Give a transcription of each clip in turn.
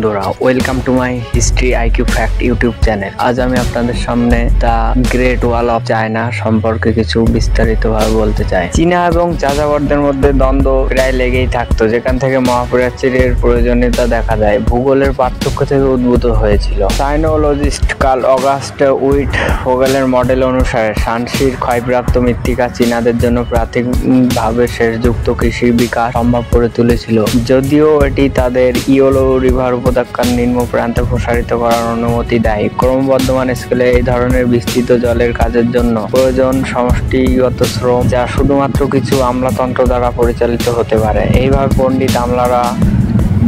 বন্ধুরা, welcome to my history IQ fact YouTube channel. আজ আমি আপনাদের সামনে the great wall of China সম্পর্কে কিছু বিস্তারিতভাবে বলতে চাই। চীনা এবং যাযাবরদের মধ্যে দ্বন্দ্ব প্রায় লেগেই থাকতো, যেখান থেকে মহাপ্রাচীরের প্রয়োজনীয়তা দেখা যায় ভূগোলের পার্থক্য থেকে উদ্ভূত হয়েছিল। সাইনোলজিস্ট কার্ল অগাস্ট উইট ফোগেলের মডেল অনুসারে শানসির ক্ষয়প্রাপ্ত মৃত্তিকা চীনাদের জন্য প্রাথমিকভাবে শেষযুক্ত কৃষির বিকাশ সম্ভব করে তুলেছিল, যদিও এটি তাদের ইয়োলো রিভার উপত্যকার নিম্ন প্রান্তে প্রসারিত করার অনুমতি দেয়। ক্রমবর্ধমান স্কেলে এই ধরনের বিস্তৃত জলের কাজের জন্য প্রয়োজন সমষ্টিগত শ্রম, যা শুধুমাত্র কিছু আমলাতন্ত্র দ্বারা পরিচালিত হতে পারে। এইভাবে পণ্ডিত আমলারা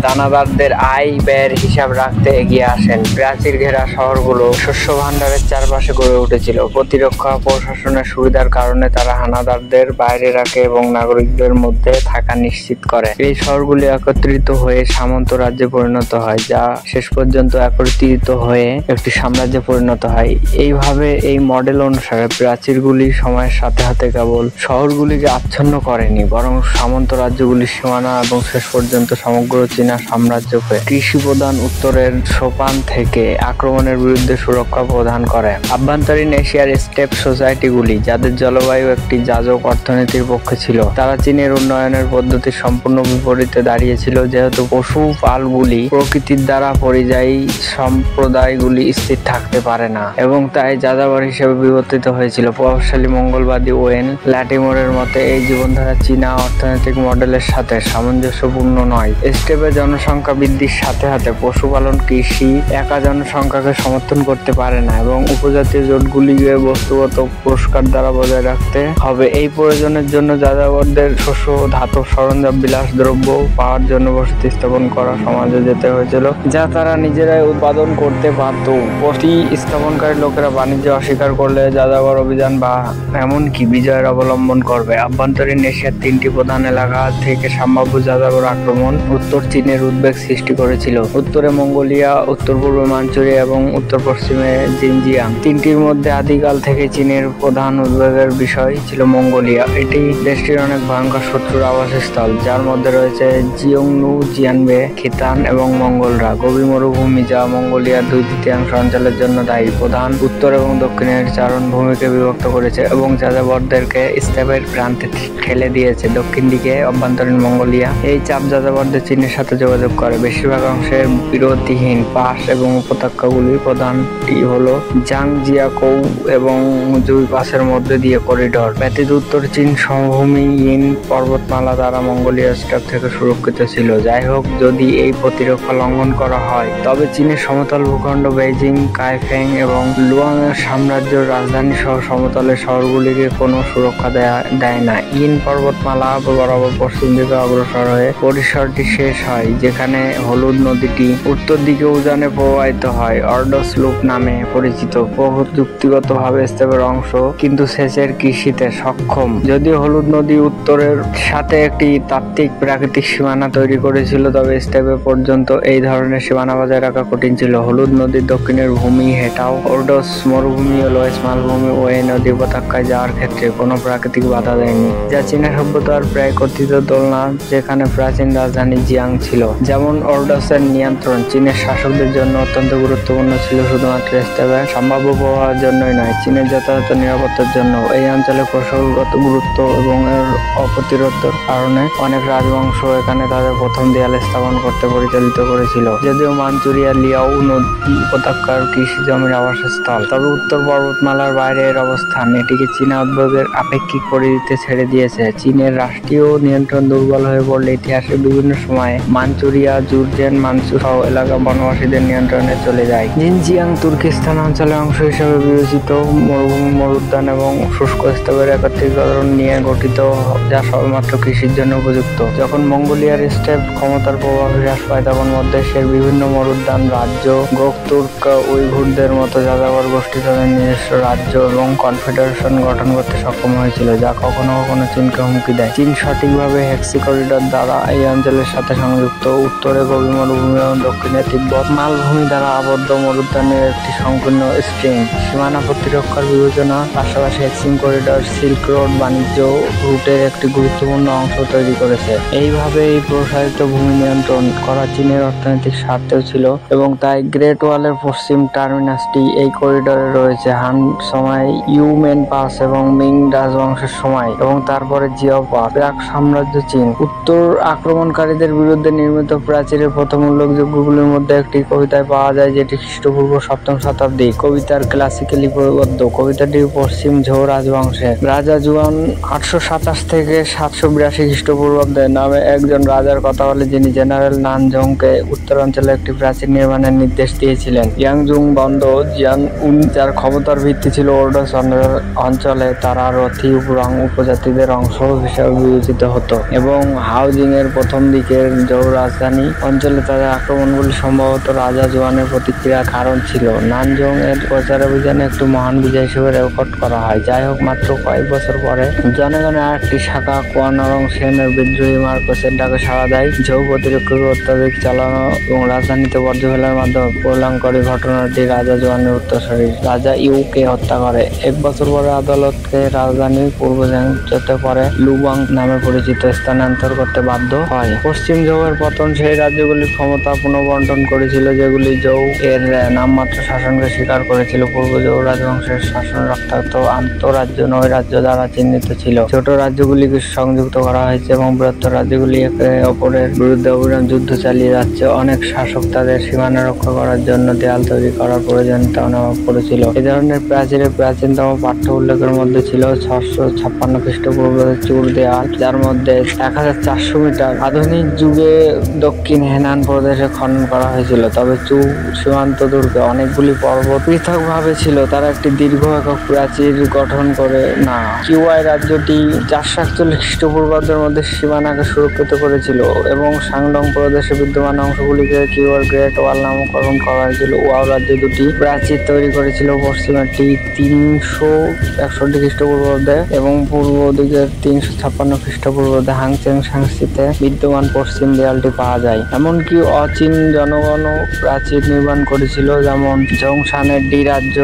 দানাদারদের আয় ব্যয়ের হিসাব রাখতে এগিয়ে আসেন। প্রাচীর ঘেরা শহরগুলো শস্য ভাণ্ডারের চারপাশে গড়ে উঠেছিল। প্রতিরক্ষা প্রশাসনের সুবিধার কারণে তারা হানাদারদের বাইরে রাখে এবং নাগরিকদের মধ্যে থাকা নিশ্চিত করে। এই শহরগুলি একত্রিত হয়ে সামন্ত রাজ্যে পরিণত হয়, যা শেষ পর্যন্ত একত্রিত হয়ে একটি সাম্রাজ্যে পরিণত হয়। এইভাবে এই মডেল অনুসারে প্রাচীরগুলি সময়ের সাথে সাথে কেবল শহরগুলিকে আচ্ছন্ন করেনি, বরং সামন্ত রাজ্যগুলির সীমানা এবং শেষ পর্যন্ত সমগ্র চীনা সাম্রাজ্যকে কৃষি প্রধান উত্তরের সোপান থেকে আক্রমণের বিরুদ্ধে সুরক্ষা প্রদান করে। আভ্যন্তরীণ এশিয়ার স্টেপ সোসাইটিগুলি, যাদের জলবায়ু একটি যাজক অর্থনীতির পক্ষে ছিল, তারা চীনের উন্নয়নের পদ্ধতির সম্পূর্ণ বিপরীতে দাঁড়িয়েছিল, যেহেতু পশুপালগুলি প্রকৃতির দ্বারা পরিযায়ী সম্প্রদায়গুলি স্থির থাকতে পারে না এবং তাই যাযাবর হিসেবে বিবর্তিত হয়েছিল। প্রভাবশালী মঙ্গলবাদী ওয়েন ল্যাটিমোরের মতে এই জীবনধারা চীনা অর্থনৈতিক মডেলের সাথে সামঞ্জস্যপূর্ণ নয়। স্টেপে জনসংখ্যা বৃদ্ধির সাথে সাথে পশুপালন কৃষি একা জনসংখ্যাকে সমর্থন করতে পারে না এবং উপজাতীয় জোটগুলিকে বস্তুগত পুরস্কার দ্বারা বজায় রাখতে হবে। এই প্রয়োজনের জন্য যাযাবরদের শস্য, ধাতব সরঞ্জাম, বিলাস দ্রব্য পাওয়ার জন্য বসতি স্থাপন করা সমাজে যেতে হয়েছিল, যা তারা নিজেরাই উৎপাদন করতে পারত। বসতি স্থাপনকারী লোকেরা বাণিজ্য অস্বীকার করলে যাযাবর অভিযান বা এমনকি বিজয়ের অবলম্বন করবে। আভ্যন্তরীণ এশিয়ার তিনটি প্রধান এলাকা থেকে সম্ভাব্য যাযাবর আক্রমণ উত্তর চীনের উদ্বেগ সৃষ্টি করেছিল। উত্তরে মঙ্গোলিয়া, উত্তর পূর্বে মাঞ্চুরিয়া এবং উত্তর পশ্চিমে জিনজিয়াং। তিনটির মধ্যে আদিকাল থেকে চীনের প্রধান উদ্বেগের বিষয় ছিল মঙ্গোলিয়া। এটি দেশটির অনেক ভয়ঙ্কর শত্রুর আবাসস্থল, যার মধ্যে রয়েছে জিওংনু, জিয়ানবে, খিতান এবং মঙ্গলরা। গভীর মরুভূমি, যা মঙ্গোলিয়ার 2/3 অঞ্চলের জন্য দায়ী, প্রধান উত্তর এবং দক্ষিণের চারণভূমিকে বিভক্ত করেছে এবং যাযাবরদেরকে স্টেপের প্রান্তে ঠেলে দিয়েছে। দক্ষিণ দিকে অভ্যন্তরীণ মঙ্গোলিয়া এই চাপ যাযাবরদের চীনের সাথে যোগাযোগ করে। বেশিরভাগ অংশের বিরতিহীন পাস এবং উপত্যকাগুলির প্রধানটি হলো জাংজিয়াকৌ এবং জুই পাসের মধ্যে দিয়ে করিডোর। ব্যতীত উত্তর চীন সমভূমি ইন পর্বতমালা দ্বারা মঙ্গোলিয়া স্টেপ থেকে সুরক্ষিত ছিল। যাই হোক, যদি এই প্রতিরক্ষা লঙ্ঘন করা হয়, তবে চীনের সমতল ভূখণ্ড, বেইজিং, কাইফেং এবং লুয়াংয়ের সাম্রাজ্যের রাজধানী সহ সমতলের শহরগুলিকে কোনো সুরক্ষা দেয় না। ইন পর্বতমালা বরাবর পশ্চিম দিকে অগ্রসর হয়ে পরিসরটি শেষ হয়, যেখানে হলুদ নদীটি উত্তর দিকে উজানে প্রবাহিত হয়, অর্ডস লুপ নামে পরিচিত। প্রযুক্তিগতভাবে স্টেপের অংশ, কিন্তু সেচের কৃষিতে সক্ষম। যদিও হলুদ নদী উত্তরের সাথে একটি তাত্ত্বিক প্রাকৃতিক সীমানা তৈরি করেছিল, তবে স্টেপে পর্যন্ত এই ধরনের সীমানা বজায় রাখা কঠিন ছিল। হলুদ নদীর দক্ষিণের ভূমি হেটাও, অর্ডস মরুভূমি ও লোয়েস মালভূমি ও এই নদী উপত্যকায় যাওয়ার ক্ষেত্রে কোনো প্রাকৃতিক বাধা দেয়নি, যা চীনা সভ্যতার প্রায় কথিত দোলনা, যেখানে প্রাচীন রাজধানী জিয়াং ছিল। যেমন অর্ডসের নিয়ন্ত্রণ চীনের শাসকদের জন্য অত্যন্ত গুরুত্বপূর্ণ ছিল, শুধুমাত্র স্টেপের সম্ভাব্য প্রভাবের জন্যই নয়, চীনের যথাযথ নিরাপত্তার জন্য। এই অঞ্চলে কৌশলগত গুরুত্ব এবং এর অপ্রতিরোধের কারণে অনেক রাজবংশ এখানে তাদের প্রথম দেয়াল স্থাপন করতে পরিচালিত করেছিল। যদিও মাঞ্চুরিয়া লিয়াও নদী উপত্যকার কৃষি জমির আবাসস্থল, তবে উত্তর পর্বতমালার বাইরে এর অবস্থান এটিকে চীনা উদ্বেগের আপেক্ষিক পরিধিতে ছেড়ে দিয়েছে। চীনের রাষ্ট্রীয় নিয়ন্ত্রণ দুর্বল হয়ে পড়লে ইতিহাসের বিভিন্ন সময়ে মাঞ্চুরিয়া, জুরজেন, মানসু সহ এলাকা বনবাসীদের নিয়ন্ত্রণে চলে যায়। জিনজিয়াং তুর্কিস্তান অঞ্চলের অংশ হিসেবে বিবেচিত, মরুভূমি, মরুদ্যান এবং শুষ্ক স্তরের একত্রীকরণ নিয়ে গঠিত, যা সবেমাত্র কৃষির জন্য উপযুক্ত। যখন মঙ্গোলিয়ার স্টেপ ক্ষমতার প্রভাব হ্রাস পায়, তখন মধ্যের বিভিন্ন মরুদ্যান রাজ্য গোকতুর্ক উইঘুরদের মতো যাযাবর গোষ্ঠী তাদের নিজস্ব রাজ্য এবং কনফেডারেশন গঠন করতে সক্ষম হয়েছিল, যা কখনো কখনো চীনকে হুমকি দেয়। চীন সঠিকভাবে হেক্সি করিডোর দ্বারা এই অঞ্চলের সাথে সংযুক্ত পার্বত্য, উত্তরে গভীর মরুভূমি এবং দক্ষিণে তিব্বত মালভূমি দ্বারা আবদ্ধ মরুদ্যানের একটি সংকীর্ণ স্ট্রিং। সীমানা প্রতিরক্ষার বিবেচনা পাশাপাশি এক্সিম করিডর সিল্ক রোড বাণিজ্য রুটের একটি গুরুত্বপূর্ণ অংশ তৈরি করেছে। এইভাবে এই প্রসারিত ভূমি নিয়ন্ত্রণ করা চীনের অর্থনৈতিক স্বার্থেও ছিল এবং তাই গ্রেট ওয়ালের পশ্চিম টার্মিনাসটি এই করিডোরে রয়েছে। হান সময় ইউমেন পাস এবং মিং রাজবংশের সময় এবং তারপরে জিয়াও পাস। প্রাক সাম্রাজ্য চীন উত্তর আক্রমণকারীদের বিরুদ্ধে নির্মিত প্রাচীরের প্রথম উল্লেখযোগ্যগুলির মধ্যে একটি কবিতায় পাওয়া যায়, যেটি খ্রিস্টপূর্ব 7ম শতাব্দী। কবিতার ক্লাসিক্যালি লিপিবদ্ধ। কবিতাটি পশ্চিম ঝৌ রাজবংশের রাজা জুয়ান 827 থেকে 782 খ্রিস্টপূর্বাব্দে নামে একজন রাজার কথা বলে, যিনি জেনারেল নানজংকে উত্তরাঞ্চলে একটি প্রাচীর নির্মাণের নির্দেশ দিয়েছিলেন। ইয়াংজুং বন্দ জিয়ান উন, যার ক্ষমতার ভিত্তি ছিল ওরডস অঞ্চলে, তারা রথি রং উপজাতিদের অংশ হিসেবে বিবেচিত হতো এবং হাউজিং এর প্রথম দিকের জৌ রাজধানী অঞ্চলে তাদের আক্রমণগুলি সম্ভবত রাজা জুয়ানের প্রতিক্রিয়ার কারণ ছিল। নানজং এর প্রচার অভিযানে একটি মহান বিজয় হিসেবে রেকর্ড করা হয়। যাই হোক, মাত্র কয়েক বছর পরে জনগণের আরেকটি শাখা কুয়ানরং সেনের বিদ্রোহী মার্কসের ডাকে সাড়া দেয়। ঝৌ প্রতিরক্ষাকে অত্যাধিক চালানো এবং রাজধানীতে বর্জ্য ফেলার মাধ্যমে প্রলয়ঙ্করী ঘটনাটি রাজা জুয়ানের উত্তরসূরি রাজা ইউকে হত্যা করে। এক বছর পরে আদালতকে রাজধানী পূর্ব ঝাংচুতে পরে লুবাং নামে পরিচিত স্থানান্তর করতে বাধ্য হয়। পশ্চিম ঝৌ এর পতন সেই রাজ্যগুলির ক্ষমতা পুনর্বন্টন করেছিল যেগুলি ঝৌ এর নামমাত্র শাসনকে স্বীকার করেছিল। পূর্ব ঝৌ রাজবংশের শাসন রক্তাক্ত আন্তঃরাজ্য নৈরাজ্য দ্বারা চিহ্নিত ছিল। ছোট রাজ্যগুলিকে সংযুক্ত করা হয়েছে এবং বৃহত্তর রাজ্যগুলি একে অপরের বিরুদ্ধে অবিরাম যুদ্ধ চালিয়ে যাচ্ছে। অনেক শাসক তাদের সীমানা রক্ষা করার জন্য দেয়াল তৈরি করার প্রয়োজনীয়তা অনুভব করেছিল। এই ধরনের প্রাচীরের প্রাচীনতম পাঠ্য উল্লেখের মধ্যে ছিল 656 খ্রিস্টপূর্বাব্দের চুর দেয়াল, যার মধ্যে 1400 মিটার আধুনিক যুগে দক্ষিণ হেনান প্রদেশে খনন করা হয়েছিল। তবে চু সীমান্ত দুর্গে অনেকগুলি পর্বত পৃথকভাবে ছিল, তারা একটি দীর্ঘ একক প্রাচীর গঠন করে না। কিউয়াই রাজ্যটি 441 খ্রিস্টপূর্বাব্দের মধ্যে সীমানাকে সুরক্ষিত করেছিল এবং সাংডং প্রদেশে বিদ্যমান অংশগুলিকে কিউয়ার গ্রেট ওয়াল নামকরণ করা হয়েছিল। ওয়াও রাজ্য দুটি প্রাচীর তৈরি করেছিল, পশ্চিমেরটি 361 খ্রিস্টপূর্বাব্দে এবং পূর্ব দিকের 356 খ্রিস্টপূর্বাব্দে। হাংচেং সাংস্কৃতিতে বিদ্যমান পশ্চিম দেয়ালটি পাওয়া যায়। এমনকি অচীন জনগণও প্রাচীর নির্মাণ করেছিল, যেমন জংশানের ডি রাজ্য,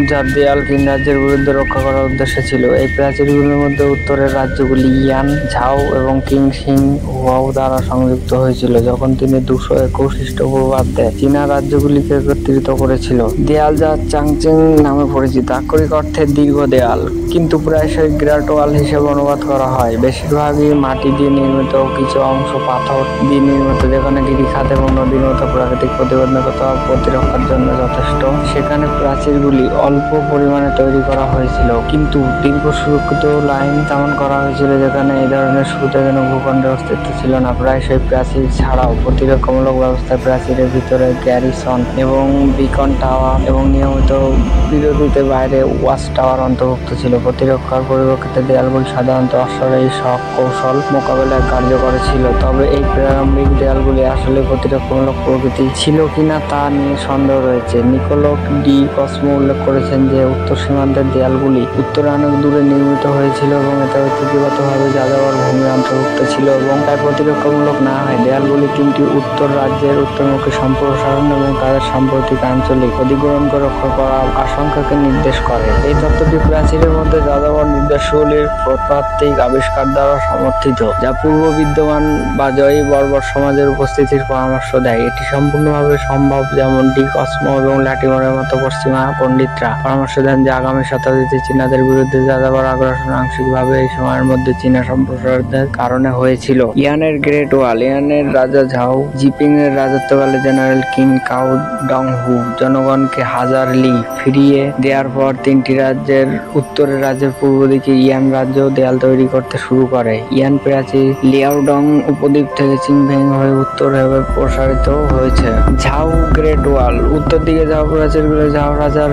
যার দেয়াল কিন রাজ্যের বিরুদ্ধে রক্ষা করার উদ্দেশ্য ছিল। এই প্রাচীরগুলির মধ্যে উত্তরের রাজ্যগুলি ইয়ান, ঝাও এবং কিং সিং হুয়াও দ্বারা সংযুক্ত হয়েছিল যখন তিনি 221 খ্রিস্টপূর্বাব্দে চীনা রাজ্যগুলিকে একত্রিত করেছিল। দেয়াল যা চাংচেং নামে পরিচিত, আক্ষরিক অর্থে দীর্ঘ দেয়াল, কিন্তু প্রায়শই গ্রেট ওয়াল হিসেবে অনুবাদ করা হয়। বেশিরভাগই মাটি দিয়ে নির্মিত, কিছু অংশ পাথর দিয়ে নির্মিত, যেখানে গিরিখাত এবং নদীর মতো প্রাকৃতিক প্রতিবন্ধকতা প্রতিরক্ষার জন্য যথেষ্ট। সেখানে প্রাচীরগুলি অল্প পরিমাণে তৈরি করা হয়েছিল, কিন্তু দীর্ঘ সুরক্ষিত লাইন স্থাপন করা হয়েছিল যেখানে এই ধরনের সুবিধাজনক ভূখণ্ডের অস্তিত্ব ছিল না। প্রায়শই প্রাচীর ছাড়াও প্রতিরক্ষামূলক ব্যবস্থায় প্রাচীরের ভিতরে গ্যারিসন এবং বিকন টাওয়ার এবং নিয়মিত বিরতিতে বাইরে ওয়াচ টাওয়ার অন্তর্ভুক্ত ছিল। প্রতিরক্ষার পরিপ্রেক্ষিতে দেয়ালগুলি সাধারণত অশ্বারোহী শক কৌশল মোকাবেলায় কার্যকর ছিল, তবে এই প্রারম্ভিক দেয়ালগুলি আসলে প্রতিরক্ষামূলক প্রকৃতি ছিল কিনা তা নিয়ে সন্দেহ রয়েছে। নিকোলক ডি কসমো উল্লেখ করেছেন যে উত্তর সীমান্তের দেয়ালগুলি উত্তরে অনেক দূরে নির্মিত হয়েছিল এবং এতে ঐতিহ্যগতভাবে যাযাবর ভূমি অন্তর্ভুক্ত ছিল এবং তাই প্রতিরক্ষামূলক না হয়। দেয়ালগুলি 3টি উত্তর রাজ্যের উত্তরমুখী সম্প্রসারণ এবং তাদের সাম্প্রতিক আঞ্চলিক অধিগ্রহণকে রক্ষা করার আশঙ্কাকে নির্দেশ করে। এই তত্ত্বটি প্রাচীরের মধ্যে যাযাবর নির্দেশাবলীর প্রত্নতাত্ত্বিক আবিষ্কার দ্বারা সমর্থিত, যা পূর্ব বিদ্যমান বা জয়ী বর্বর সমাজের উপস্থিতির পরামর্শ দেয়। এটি সম্পূর্ণভাবে সম্ভব, যেমন ডি কসমো এবং ল্যাটিমরের মতো পশ্চিমা পণ্ডিতরা পরামর্শ দেন যে আগামী শতাব্দীতে চীনাদের বিরুদ্ধে যাযাবর আগ্রাসন আংশিকভাবে এই সময়ের মধ্যে চীনা সম্প্রসারণের কারণে হয়েছিল। ইয়ানের গ্রেট ওয়াল। ইয়ানের রাজা ঝাও জিপিং এর রাজত্বকালে জেনারেল কিং কাও ডং হু জনগণকে 1000 লি ফিরিয়ে দেওয়ার পর 3টি রাজ্যের উত্তরের রাজ্যের পূর্ব দিকে ইয়ান রাজ্য দেয়াল তৈরি করতে শুরু করে। ইয়ান প্রাচীর লিয়াওডং উপদ্বীপ থেকে চিংভেং হয়ে উত্তরে প্রসারিত হয়েছে। ঝাও গ্রেট ওয়াল। উত্তর দিকে ঝাও প্রাচীরগুলো ঝাও রাজার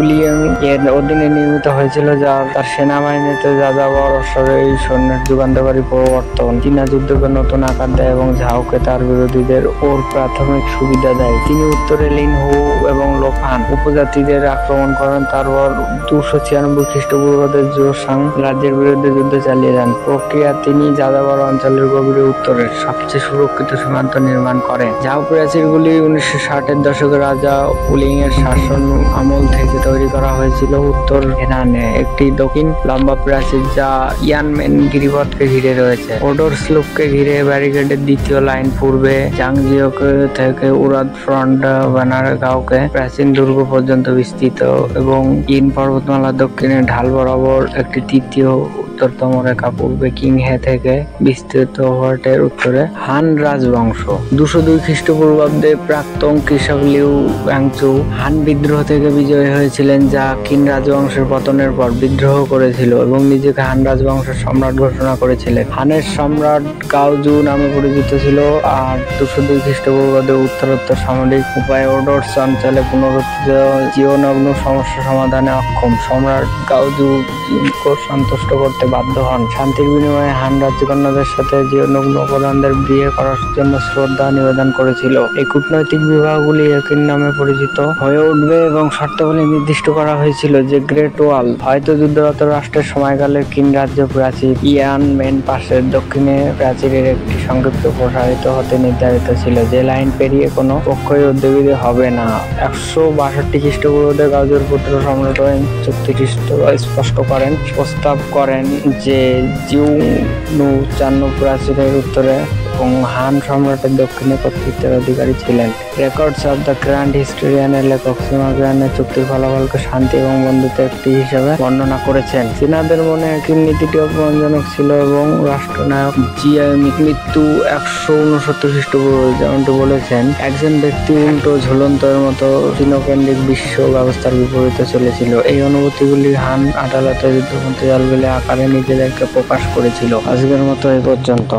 উলিয়াং এর অধীনে নির্মিত হয়েছিল, যা তার সেনাবাহিনীতে যাযাবর অশ্বারোহী সৈন্যের যুগান্তকারী প্রবর্তন চীনা যুদ্ধকে নতুন আকার দেয় এবং ঝাওকে তার বিরোধীদের ওর প্রাথমিক সুবিধা দেয়। তিনি উত্তরে লিন হু এবং লোফান হান উপজাতিদের আক্রমণ করেন। তারপর 296 খ্রিস্টপূর্বাব্দে জোসাং রাজ্যের বিরুদ্ধে যুদ্ধ চালিয়ে যান। প্রক্রিয়া তিনি যাযাবর অঞ্চলের গভীরে উত্তরের সবচেয়ে সুরক্ষিত সীমান্ত নির্মাণ করেন। ঝাউ প্রাচীরগুলি 1960-এর দশকে রাজা উলিং এর শাসন আমল থেকে তৈরি করা হয়েছিল। উত্তর হেনানে একটি দক্ষিণ লম্বা প্রাচীর যা ইয়ানমেন গিরিপথকে ঘিরে রয়েছে। ওডোর স্লুপকে ঘিরে ব্যারিকেডের দ্বিতীয় লাইন পূর্বে জাংজিওকে থেকে উরাদ ফ্রন্ট বানারগাঁওকে প্রাচীন দুর্গ পর্যন্ত বিস্তৃত এবং ইন পর্বতমালার দক্ষিণে ঢাল বরাবর একটি তৃতীয় উত্তরতম রেখা পূর্বে কিংহে থেকে বিস্তৃত হোয়াটের উত্তরে হান রাজবংশ। 202 খ্রিস্টপূর্বাব্দে প্রাক্তন কৃষক লিউ ব্যাংচু হান বিদ্রোহ থেকে বিজয়ী হয়েছিলেন, যা কিন রাজবংশের পতনের পর বিদ্রোহ করেছিল এবং নিজেকে হান রাজবংশের সম্রাট ঘোষণা করেছিলেন। হানের সম্রাট গাওজু নামে পরিচিত ছিল। আর 202 খ্রিস্টপূর্বাব্দে উত্তরোত্তর সামরিক উপায়ে ওডোর্স অঞ্চলে পুনরুত্থিত জীবনগ্ন সমস্যা সমাধানে অক্ষম সম্রাট গাওজু জিনকে সন্তুষ্ট করতে বাধ্য হন। শান্তির বিনিময়ে হান রাজকন্যাদের সাথে জীবনগ্ন প্রধানদের বিয়ে করার জন্য শ্রদ্ধা নিবেদন করেছিল। এই কূটনৈতিক বিবাহগুলি একই নামে পরিচিত হয়ে উঠবে এবং শর্তাবলী নির্দিষ্ট করা হয়েছিল যে গ্রেট ওয়াল হয়তো যুদ্ধরত রাষ্ট্রের সময়কালে কিন রাজ্য প্রাচীর ইয়ানমেন পাশের দক্ষিণে প্রাচীরের একটি সংক্ষিপ্ত প্রসারিত হতে নির্ধারিত ছিল, যে লাইন পেরিয়ে কোনো পক্ষই উদ্যোগী হবে না। 162 খ্রিস্টপূর্বাব্দে গাওজুর পুত্র সম্রাট ওয়েং চুক্তিটি স্পষ্ট করেন, প্রস্তাব করেন যে জিউনু চান্নু প্রাচীরের উত্তরে এবং হান সম্রাটের দক্ষিণে কর্তৃত্বের অধিকারী ছিলেন। রেকর্ডস অব দ্য গ্র্যান্ড হিস্টোরিয়ানের লেখক সিমা গ্র্যান্ডের চুক্তির ফলাফলকে শান্তি এবং বন্ধুত্বের একটি হিসেবে বর্ণনা করেছেন। চীনাদের মনে একই নীতিটি অপমানজনক ছিল এবং রাষ্ট্রনায়ক জিয়ার মৃত্যু 169 খ্রিস্টপূর্বাব্দে যেমনটি বলেছেন, একজন ব্যক্তি উল্টো ঝুলন্তের মতো চীনকেন্দ্রিক বিশ্ব ব্যবস্থার বিপরীতে চলেছিল। এই অনুভূতিগুলি হান আদালতে যুদ্ধপন্থী দলগুলি আকারে নিজেদেরকে প্রকাশ করেছিল। আজকের মতো এই পর্যন্ত।